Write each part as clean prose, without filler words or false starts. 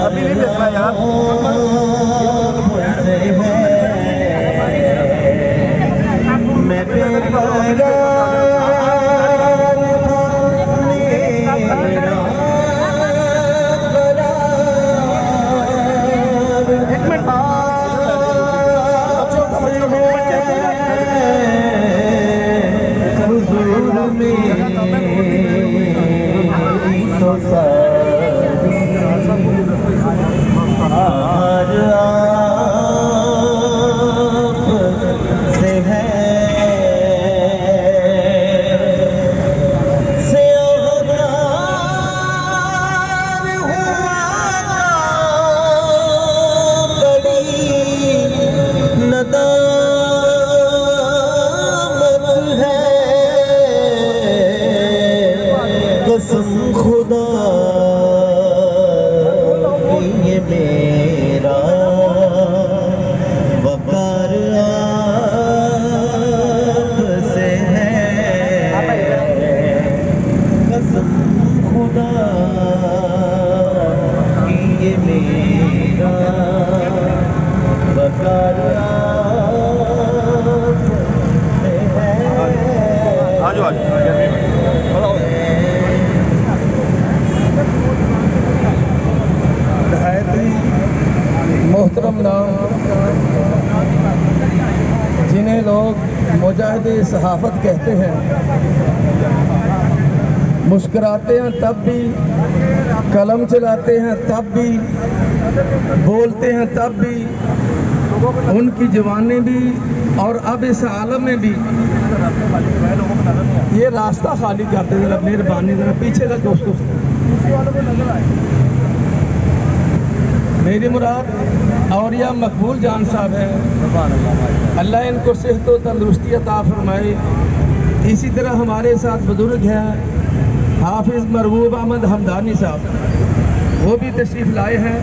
अभी नहीं देखना यार। मोहतरम नाम जिन्हें लोग मुजाहिदे सहाफ़त कहते हैं, मुस्कुराते हैं तब भी, कलम चलाते हैं तब भी, बोलते हैं तब भी, उनकी जवानी भी और अब इस आलम में भी ये रास्ता खाली करते। ज़रा मेहरबानी ज़रा पीछे का दोस्तों, मेरी मुराद औरिया मकबूल जान साहब हैं, अल्लाह इनको सेहत व तंदुरुस्ती अता फरमाए। इसी तरह हमारे साथ बुजुर्ग हैं हाफिज़ मरबूब अहमद हमदानी साहब, वो भी तशरीफ़ लाए हैं।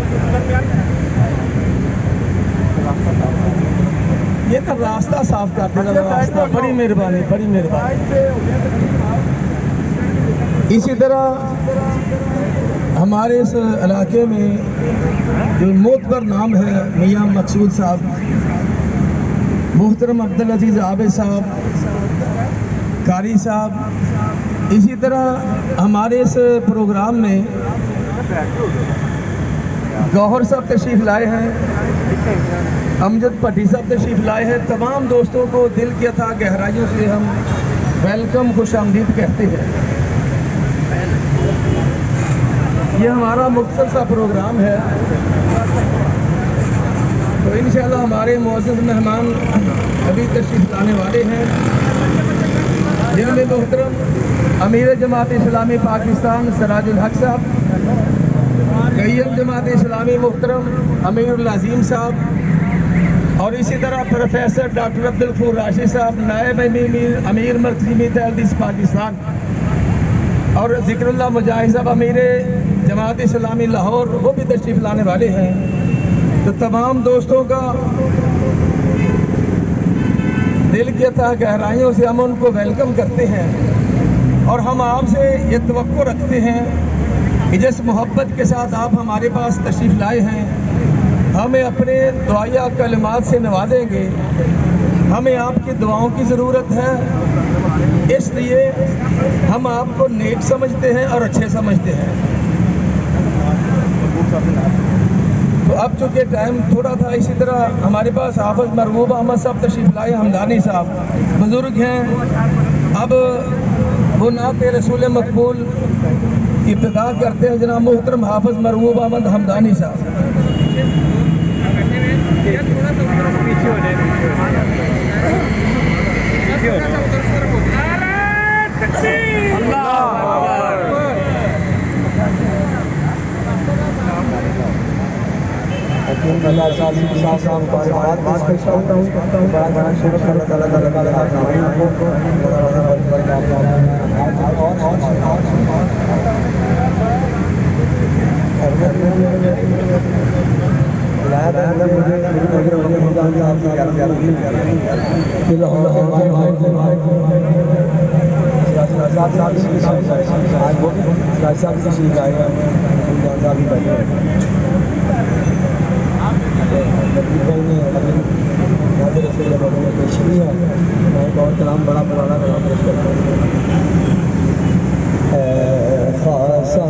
ये तो रास्ता साफ करते हैं, रास्ता, बड़ी मेहरबानी, बड़ी मेहरबानी। इसी तरह हमारे इस इलाके में जो मोतबर नाम है मियाँ मकसूद साहब, मुहतरम अब्दुल अजीज़ आबिद साहब, कारी साहब। इसी तरह हमारे इस प्रोग्राम में गौहर साहब तशरीफ़ लाए हैं, अमजद भट्टी साहब तशरीफ़ लाए हैं। तमाम दोस्तों को दिल की अथाह गहराइयों से हम वेलकम, खुशामदीद कहते हैं। ये हमारा मुख्तसर सा प्रोग्राम है, तो इंशाअल्लाह हमारे मुअज़्ज़ज़ मेहमान अभी तशरीफ़ लाने वाले हैं, जिनमें मोहतरम अमीर जमात इस्लामी पाकिस्तान सिराजुल हक साहब, कय्यम जमात इस्लामी मोहतरम अमीरुल अज़ीम साहब, और इसी तरह प्रोफेसर डॉक्टर अब्दुल गफूर राशिद साहब, नायब अमीर मरकज़ी मीत अहल पाकिस्तान, और ज़िक्रुल्लाह मुजाहिद साहब अमीर जमात इस्लामी लाहौर, वो भी तशरीफ़ लाने वाले हैं। तो तमाम दोस्तों का दिल की अथाह गहराइयों से हम उनको वेलकम करते हैं, और हम आपसे ये तवक्को रखते हैं कि जिस मोहब्बत के साथ आप हमारे पास तशरीफ़ लाए हैं, हमें अपने दुआया कलिमात से नवाजेंगे। हमें आपकी दुआओं की ज़रूरत है, इसलिए हम आपको नेक समझते हैं और अच्छे समझते हैं। तो अब चूँकि टाइम थोड़ा था, इसी तरह हमारे पास हाफिज़ मरबूब अहमद साहब तशरीफ़ लाए, हमदानी साहब बुज़ुर्ग हैं। अब वो नात रसूल मकबूल की इब्तिदा करते हैं जनाब मोहतरम हाफिज़ मरबूब अहमद हमदानी साहब। साहब आज वो भाई साहब से तशरीफ आए हैं, जान साहब भी बैठे हैं। भाई ने नाज़िर रसूल ने पेश की है। मैं एक और कलाम बड़ा पुराना कलाम पेश करता हूँ। खासा